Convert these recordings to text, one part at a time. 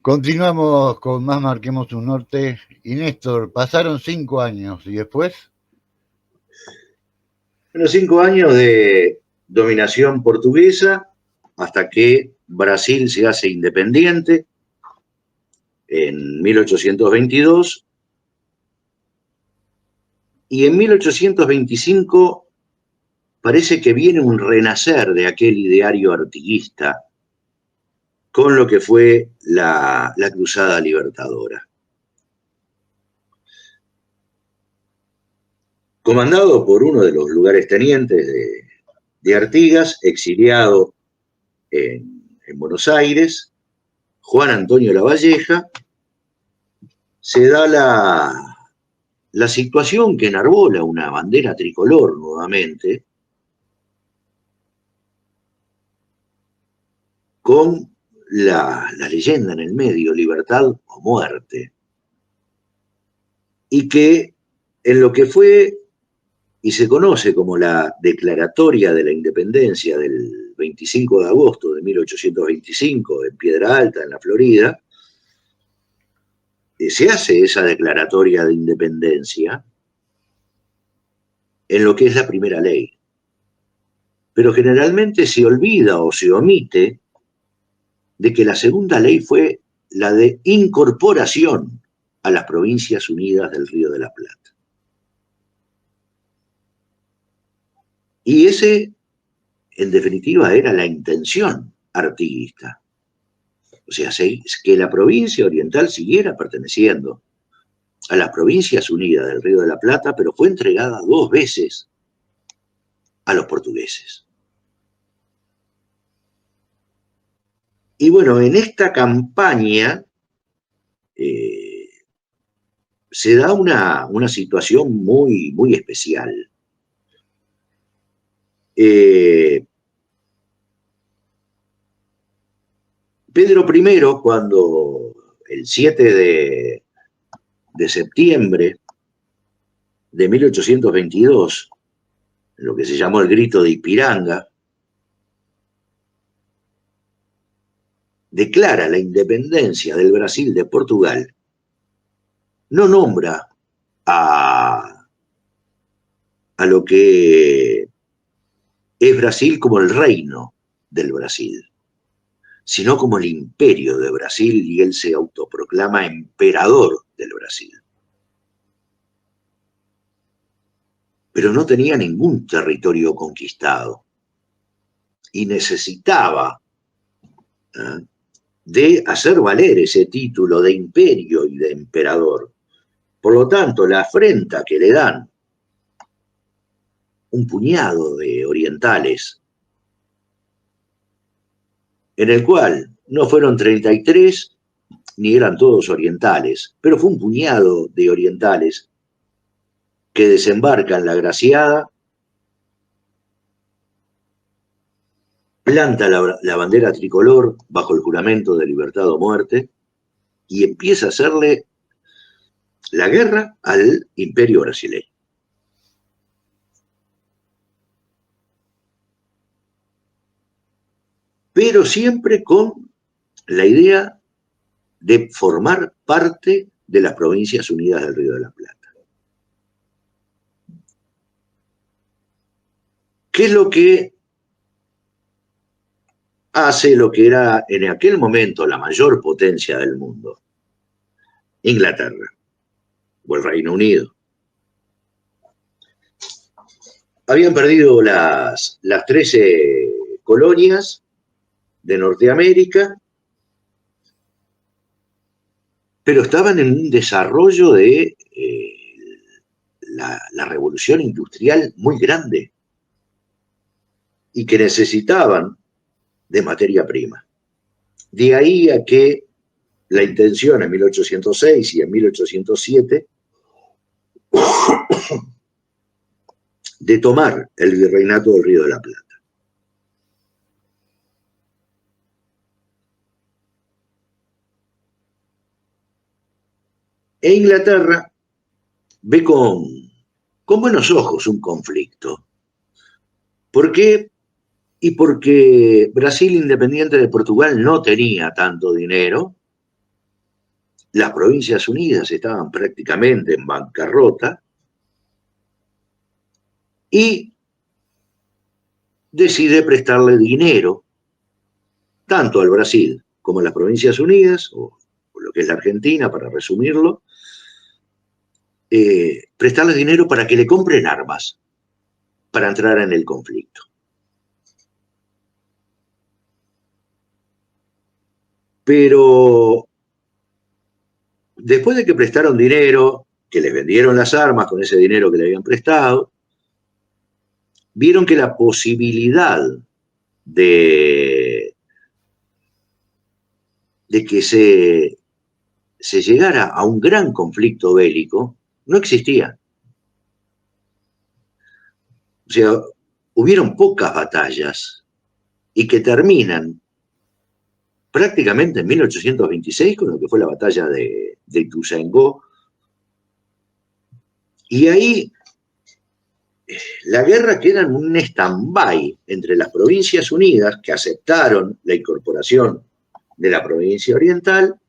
Continuamos con más Marquemos un Norte. Y Néstor, pasaron 5 años y después. Bueno, 5 años de dominación portuguesa hasta que Brasil se hace independiente en 1822 y en 1825 parece que viene un renacer de aquel ideario artiguista con lo que fue la Cruzada Libertadora. Comandado por uno de los lugartenientes de Artigas, exiliado en Buenos Aires, Juan Antonio Lavalleja, se da la situación que enarbola una bandera tricolor nuevamente, con la leyenda en el medio, libertad o muerte, y que en lo que fue y se conoce como la Declaratoria de la Independencia del 25 de agosto de 1825 en Piedra Alta, en la Florida, se hace esa declaratoria de independencia en lo que es la primera ley. Pero generalmente se olvida o se omite de que la segunda ley fue la de incorporación a las Provincias Unidas del Río de la Plata. Y ese, en definitiva, era la intención artiguista. O sea, que la provincia oriental siguiera perteneciendo a las Provincias Unidas del Río de la Plata, pero fue entregada 2 veces a los portugueses. Y bueno, en esta campaña se da una situación muy, muy especial. Pedro I, cuando el 7 de septiembre de 1822, lo que se llamó el Grito de Ipiranga, declara la independencia del Brasil de Portugal, no nombra a lo que es Brasil como el reino del Brasil, sino como el imperio de Brasil, y él se autoproclama emperador del Brasil. Pero no tenía ningún territorio conquistado y necesitaba de hacer valer ese título de imperio y de emperador. Por lo tanto, la afrenta que le dan un puñado de orientales, en el cual no fueron 33, ni eran todos orientales, pero fue un puñado de orientales que desembarcan la Graciada, planta la bandera tricolor bajo el juramento de libertad o muerte y empieza a hacerle la guerra al imperio brasileño. Pero siempre con la idea de formar parte de las Provincias Unidas del Río de la Plata. ¿Qué es lo que hace lo que era en aquel momento la mayor potencia del mundo? Inglaterra o el Reino Unido. Habían perdido las 13 colonias de Norteamérica, pero estaban en un desarrollo de la revolución industrial muy grande y que necesitaban de materia prima. De ahí a que la intención en 1806 y en 1807 de tomar el virreinato del Río de la Plata. E Inglaterra ve con buenos ojos un conflicto. ¿Por qué? Porque Brasil, independiente de Portugal, no tenía tanto dinero las Provincias Unidas estaban prácticamente en bancarrota y decide prestarle dinero tanto al Brasil como a las Provincias Unidas, o lo que es la Argentina, para resumirlo, prestarles dinero para que le compren armas para entrar en el conflicto. Pero después de que prestaron dinero, que les vendieron las armas con ese dinero que le habían prestado, vieron que la posibilidad de que se llegara a un gran conflicto bélico no existía. O sea, hubieron pocas batallas y que terminan prácticamente en 1826 con lo que fue la batalla de Ituzaingó. Y ahí la guerra queda en un stand-by entre las Provincias Unidas, que aceptaron la incorporación de la provincia oriental,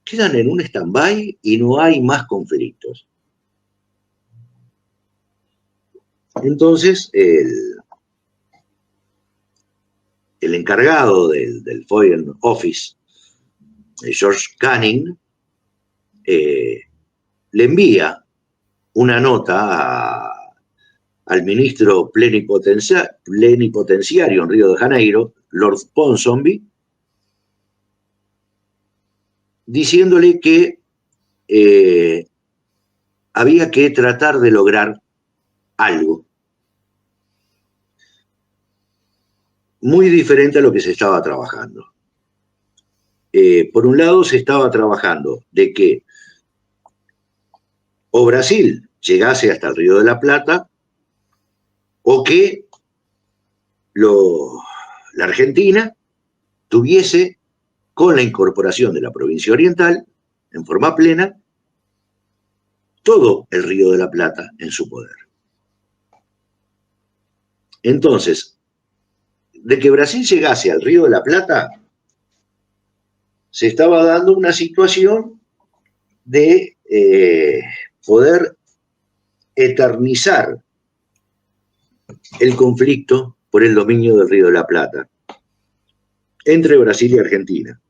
quedan en un stand-by y no hay más conflictos. Entonces, el encargado del Foreign Office, George Canning, le envía una nota al ministro plenipotenciario en Río de Janeiro, Lord Ponsonby, diciéndole que había que tratar de lograr algo muy diferente a lo que se estaba trabajando. Por un lado, se estaba trabajando de que o Brasil llegase hasta el Río de la Plata, o que la Argentina tuviese, con la incorporación de la provincia oriental, en forma plena, todo el Río de la Plata en su poder. Entonces, de que Brasil llegase al Río de la Plata, se estaba dando una situación de poder eternizar el conflicto por el dominio del Río de la Plata entre Brasil y Argentina.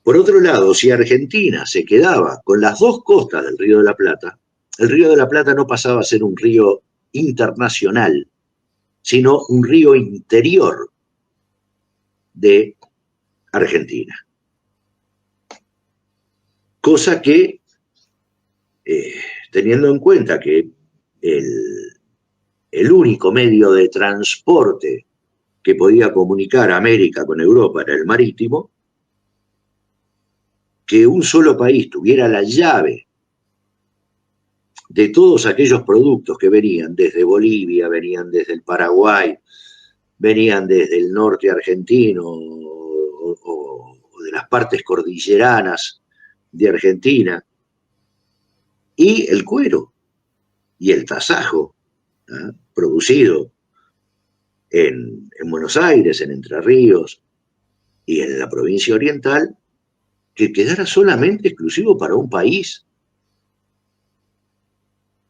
Por otro lado, si Argentina se quedaba con las dos costas del Río de la Plata, el Río de la Plata no pasaba a ser un río internacional, sino un río interior de Argentina. Cosa que, teniendo en cuenta que el único medio de transporte que podía comunicar América con Europa era el marítimo, que un solo país tuviera la llave de todos aquellos productos que venían desde Bolivia, venían desde el Paraguay, venían desde el norte argentino o de las partes cordilleranas de Argentina, y el cuero y el tasajo, producido en Buenos Aires, en Entre Ríos y en la provincia oriental, que quedara solamente exclusivo para un país.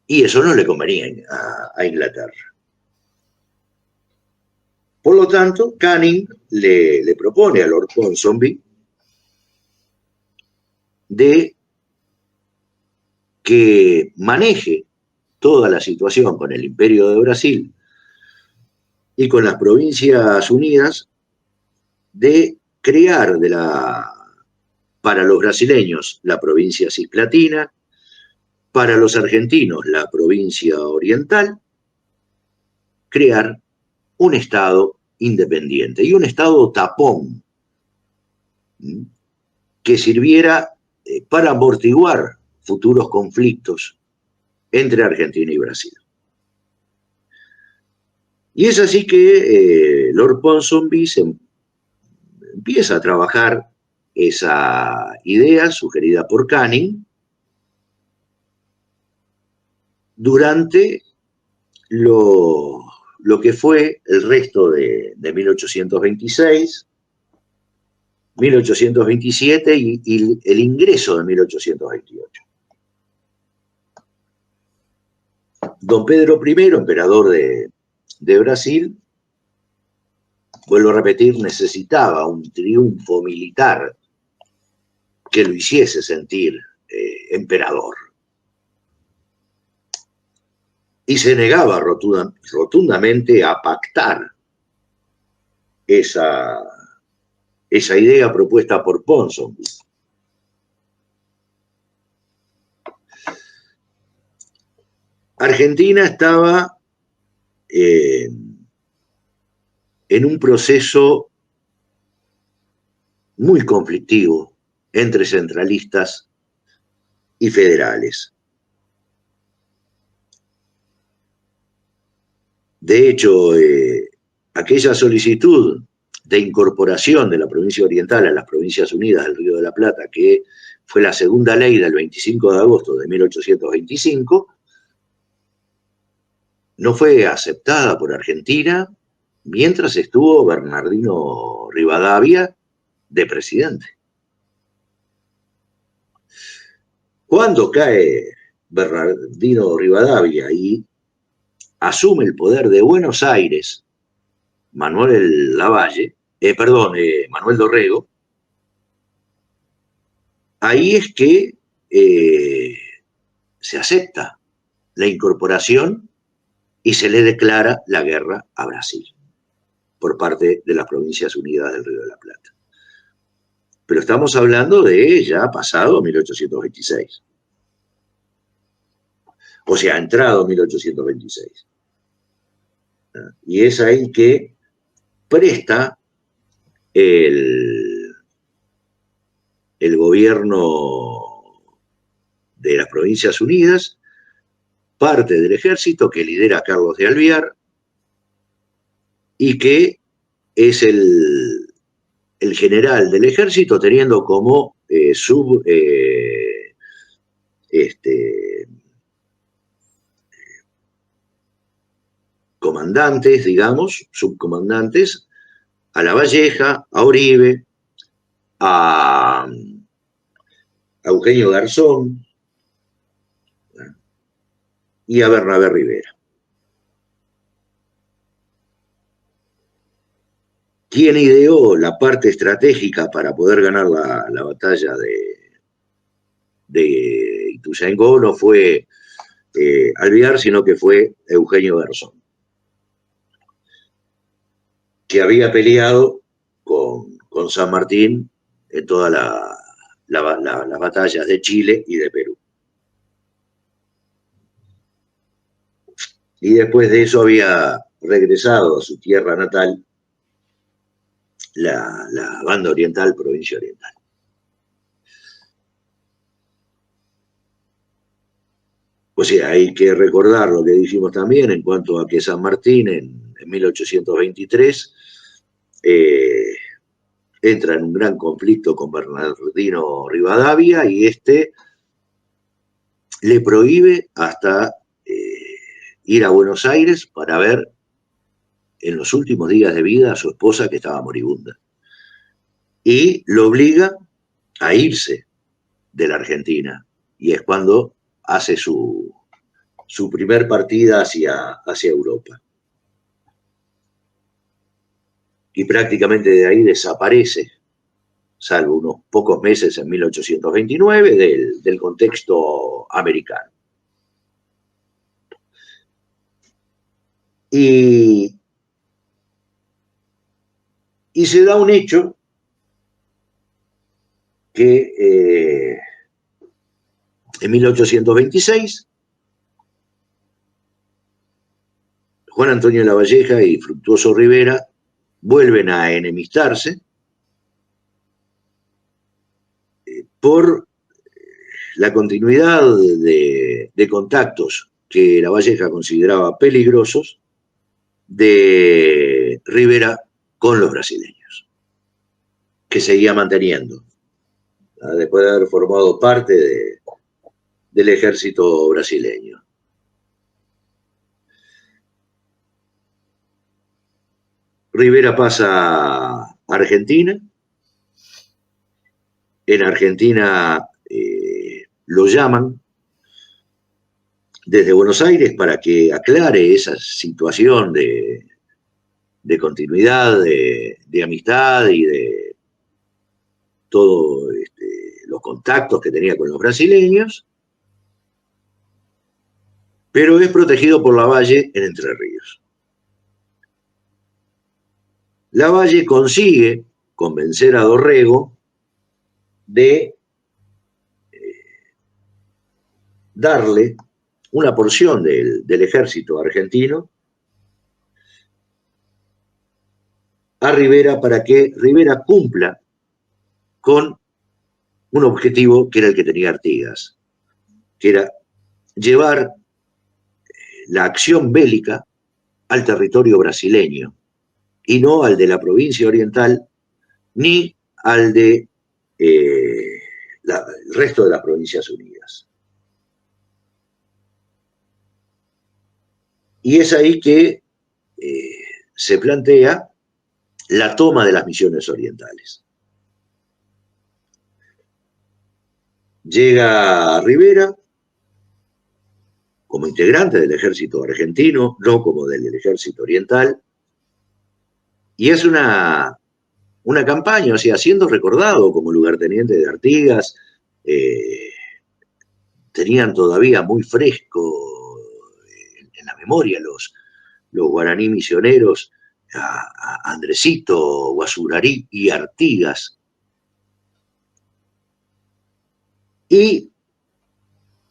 Y eso no le convenía a Inglaterra. Por lo tanto, Canning le propone a Lord Ponsonby de que maneje toda la situación con el Imperio de Brasil y con las Provincias Unidas, de crear para los brasileños la provincia cisplatina, para los argentinos la provincia oriental, crear un Estado independiente y un Estado tapón que sirviera para amortiguar futuros conflictos entre Argentina y Brasil. Y es así que Lord Ponsonby empieza a trabajar esa idea sugerida por Canning durante lo que fue el resto de 1826 1827 y el ingreso de 1828. Don Pedro I, emperador de Brasil, vuelvo a repetir, necesitaba un triunfo militar que lo hiciese sentir emperador. Y se negaba rotundamente a pactar esa idea propuesta por Ponsonby. Argentina estaba en un proceso muy conflictivo entre centralistas y federales. De hecho, aquella solicitud de incorporación de la provincia oriental a las Provincias Unidas del Río de la Plata, que fue la segunda ley del 25 de agosto de 1825, no fue aceptada por Argentina mientras estuvo Bernardino Rivadavia de presidente. Cuando cae Bernardino Rivadavia y asume el poder de Buenos Aires Manuel Dorrego, ahí es que se acepta la incorporación y se le declara la guerra a Brasil por parte de las Provincias Unidas del Río de la Plata. Pero estamos hablando de ya pasado 1826. O sea, entrado 1826. Y es ahí que presta el gobierno de las Provincias Unidas parte del ejército que lidera Carlos de Alvear y que es el general del ejército teniendo como comandantes, digamos, subcomandantes, a Lavalleja, a Oribe, a Eugenio Garzón y a Bernabé Rivera. ¿Quién ideó la parte estratégica para poder ganar la batalla de Ituzaingó? No fue Alvear, sino que fue Eugenio Garzón, que había peleado con San Martín en todas las batallas de Chile y de Perú. Y después de eso había regresado a su tierra natal, la banda oriental, provincia oriental. O sea, hay que recordar lo que dijimos también en cuanto a que San Martín en 1823 entra en un gran conflicto con Bernardino Rivadavia y le prohíbe hasta ir a Buenos Aires para ver en los últimos días de vida a su esposa que estaba moribunda. Y lo obliga a irse de la Argentina. Y es cuando hace su primer partida hacia Europa. Y prácticamente de ahí desaparece, salvo unos pocos meses en 1829, del contexto americano. Y se da un hecho que en 1826 Juan Antonio Lavalleja y Fructuoso Rivera vuelven a enemistarse por la continuidad de contactos que Lavalleja consideraba peligrosos de Rivera con los brasileños, que seguía manteniendo, después de haber formado parte del ejército brasileño. Rivera pasa a Argentina En Argentina lo llaman desde Buenos Aires para que aclare esa situación de continuidad, de amistad y de todos los contactos que tenía con los brasileños, pero es protegido por Lavalle en Entre Ríos. Lavalle consigue convencer a Dorrego de darle una porción del ejército argentino a Rivera para que Rivera cumpla con un objetivo que era el que tenía Artigas, que era llevar la acción bélica al territorio brasileño y no al de la provincia oriental ni al de el resto de las provincias unidas. Y es ahí que se plantea la toma de las Misiones orientales. Llega Rivera como integrante del ejército argentino, no como del ejército oriental, y es una campaña, o sea, siendo recordado como lugarteniente de Artigas, tenían todavía muy fresco en la memoria los guaraní misioneros, a Andresito, Guasurarí y Artigas. Y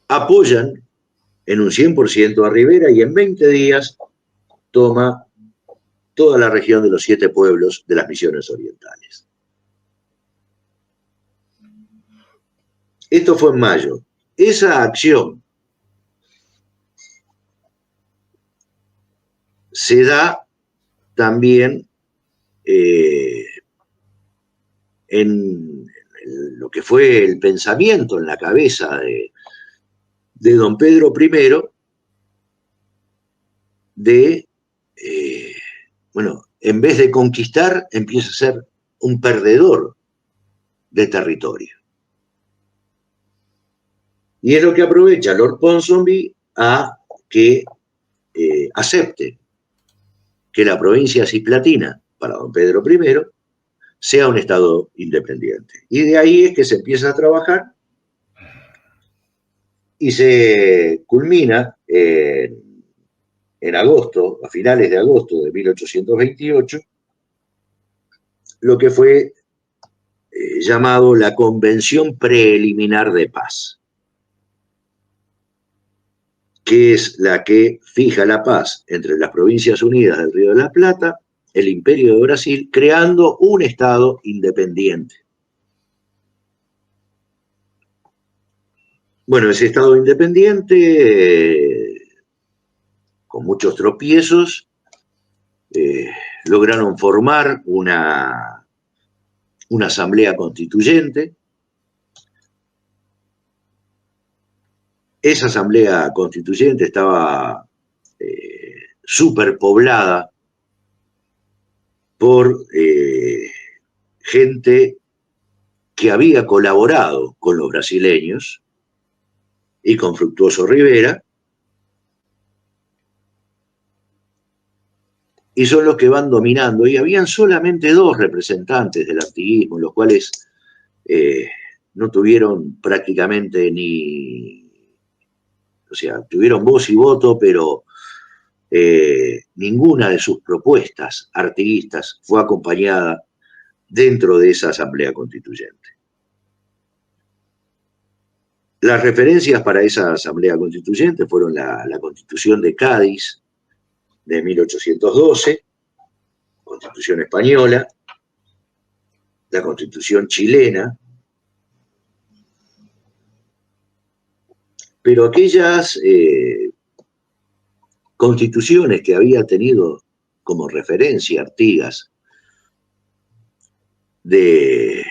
apoyan en un 100% a Rivera y en 20 días toma toda la región de los 7 pueblos de las Misiones orientales. Esto fue en mayo. Esa acción se da también en lo que fue el pensamiento en la cabeza de don Pedro I de, bueno, en vez de conquistar, empieza a ser un perdedor de territorio. Y es lo que aprovecha Lord Ponsonby a que acepte que la provincia cisplatina, para don Pedro I, sea un estado independiente. Y de ahí es que se empieza a trabajar y se culmina en agosto, a finales de agosto de 1828, lo que fue llamado la Convención Preliminar de Paz, que es la que fija la paz entre las Provincias Unidas del Río de la Plata, el Imperio de Brasil, creando un Estado independiente. Bueno, ese Estado independiente, con muchos tropiezos, lograron formar una asamblea constituyente. Esa asamblea constituyente estaba superpoblada por gente que había colaborado con los brasileños y con Fructuoso Rivera, y son los que van dominando, y habían solamente 2 representantes del artiguismo, los cuales no tuvieron prácticamente o sea, tuvieron voz y voto, pero ninguna de sus propuestas artiguistas fue acompañada dentro de esa asamblea constituyente. Las referencias para esa asamblea constituyente fueron la Constitución de Cádiz de 1812, Constitución española, la Constitución chilena, pero aquellas constituciones que había tenido como referencia Artigas de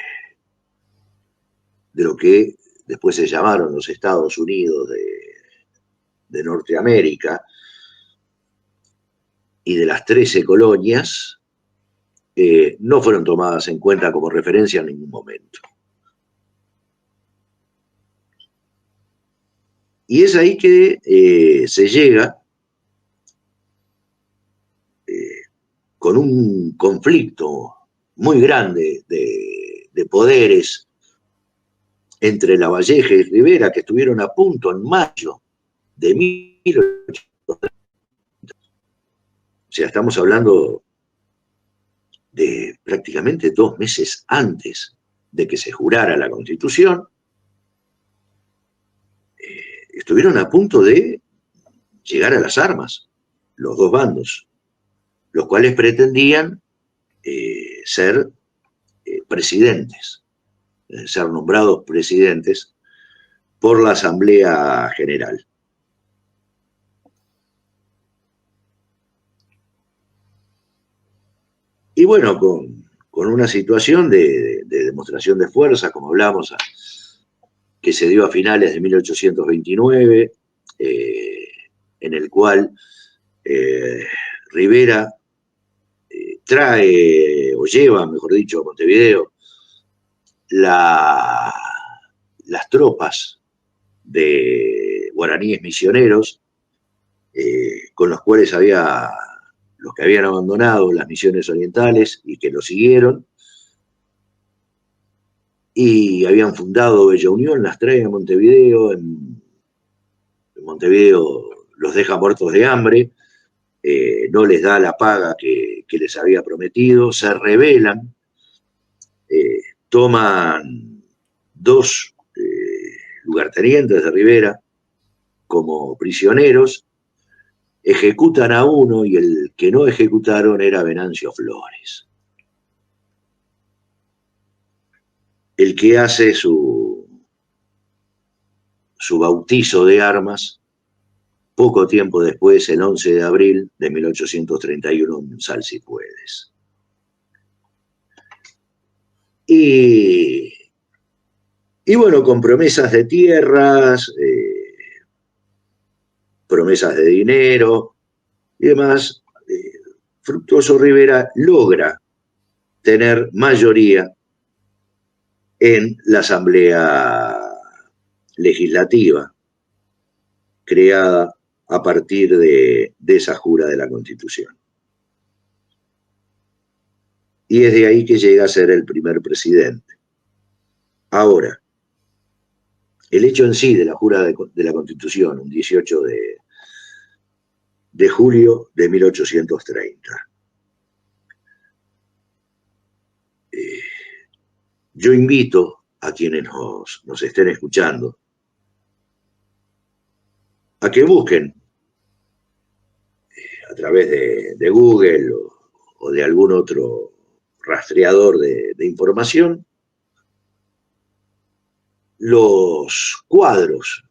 lo que después se llamaron los Estados Unidos de Norteamérica y de las 13 colonias, no fueron tomadas en cuenta como referencia en ningún momento. Y es ahí que se llega con un conflicto muy grande de poderes entre Lavalleja y Rivera, que estuvieron a punto en mayo de 1830. O sea, estamos hablando de prácticamente 2 meses antes de que se jurara la Constitución, estuvieron a punto de llegar a las armas, los dos bandos, los cuales pretendían ser presidentes, ser nombrados presidentes por la Asamblea General. Y bueno, con una situación de demostración de fuerza, como hablamos, que se dio a finales de 1829, en el cual Rivera trae, o lleva, mejor dicho, a Montevideo, las tropas de guaraníes misioneros, con los cuales los que habían abandonado las misiones orientales y que lo siguieron, y habían fundado Bella Unión, las trae a Montevideo. En Montevideo los deja muertos de hambre, no les da la paga que les había prometido, se rebelan, toman 2 lugartenientes de Rivera como prisioneros, ejecutan a uno, y el que no ejecutaron era Venancio Flores, el que hace su bautizo de armas poco tiempo después, el 11 de abril de 1831, en Salsipuedes. Y bueno, con promesas de tierras, promesas de dinero y demás, Fructuoso Rivera logra tener mayoría en la Asamblea Legislativa, creada a partir de esa jura de la Constitución. Y es de ahí que llega a ser el primer presidente. Ahora, el hecho en sí de la jura de la Constitución, un 18 de julio de 1830. Yo invito a quienes nos estén escuchando a que busquen a través de Google o de algún otro rastreador de información los cuadros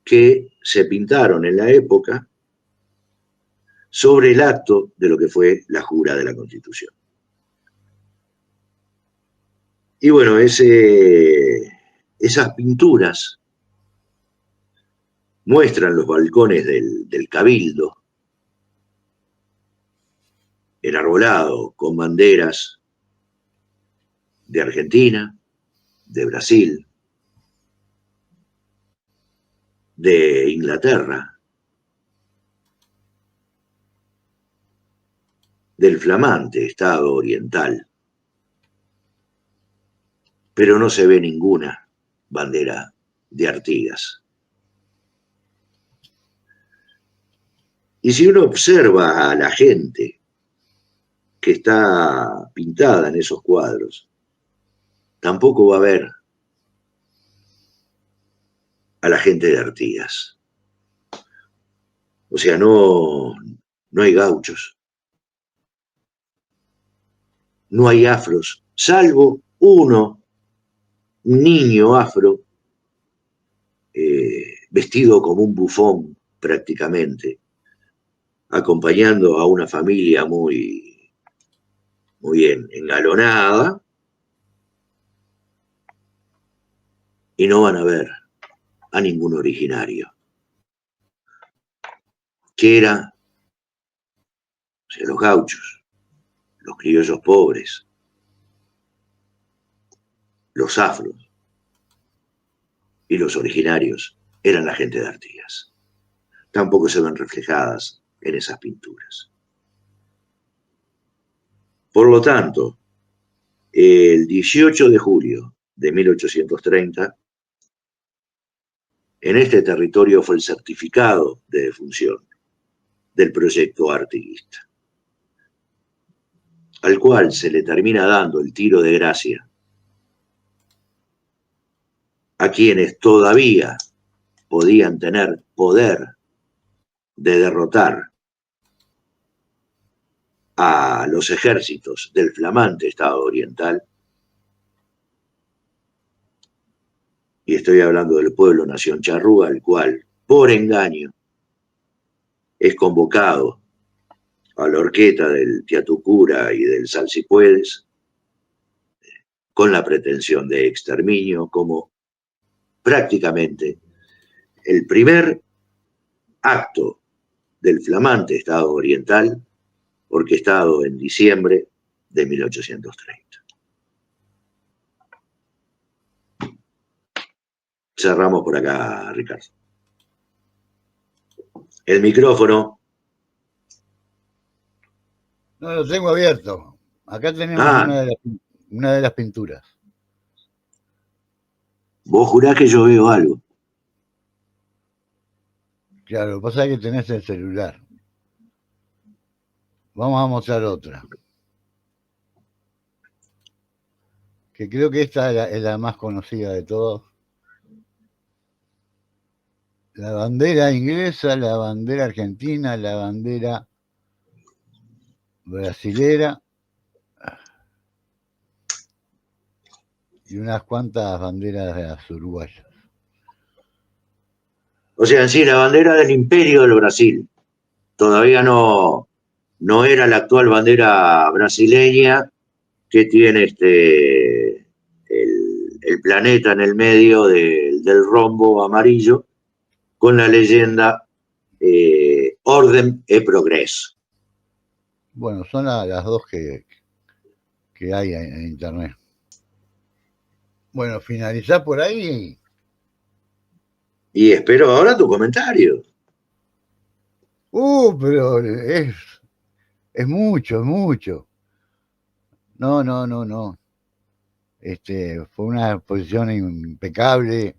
que se pintaron en la época sobre el acto de lo que fue la jura de la Constitución. Y bueno, esas pinturas muestran los balcones del Cabildo, enarbolado con banderas de Argentina, de Brasil, de Inglaterra, del flamante Estado Oriental, pero no se ve ninguna bandera de Artigas. Y si uno observa a la gente que está pintada en esos cuadros, tampoco va a ver a la gente de Artigas. O sea, no hay gauchos, no hay afros, salvo un niño afro, vestido como un bufón prácticamente, acompañando a una familia muy bien engalonada, y no van a ver a ningún originario, que era, o sea, los gauchos, los criollos pobres, los afros y los originarios eran la gente de Artigas. Tampoco se ven reflejadas en esas pinturas. Por lo tanto, el 18 de julio de 1830, en este territorio fue el certificado de defunción del proyecto artiguista, al cual se le termina dando el tiro de gracia a quienes todavía podían tener poder de derrotar a los ejércitos del flamante Estado Oriental, y estoy hablando del pueblo nación charrúa, al cual, por engaño, es convocado a la horqueta del Tiatucura y del Salsipuedes, con la pretensión de exterminio, como prácticamente el primer acto del flamante Estado Oriental, orquestado en diciembre de 1830. Cerramos por acá, Ricardo. El micrófono. No, lo tengo abierto. Acá tenemos una de las pinturas. Vos jurás que yo veo algo. Claro, lo que pasa es que tenés el celular. Vamos a mostrar otra. Que creo que esta es la más conocida de todos. La bandera inglesa, la bandera argentina, la bandera brasilera y unas cuantas banderas uruguayas. O sea, en sí, la bandera del Imperio del Brasil. Todavía no era la actual bandera brasileña que tiene el planeta en el medio del rombo amarillo con la leyenda Orden e Progreso. Bueno, son las dos que hay en internet. Bueno, finalizar por ahí. Y espero ahora tu comentario. Pero es mucho, es mucho. No. Fue una exposición impecable.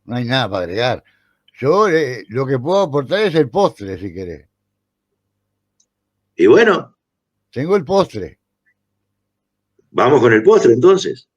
No hay nada para agregar. Yo lo que puedo aportar es el postre, si querés. Y bueno. Tengo el postre. Vamos con el postre entonces.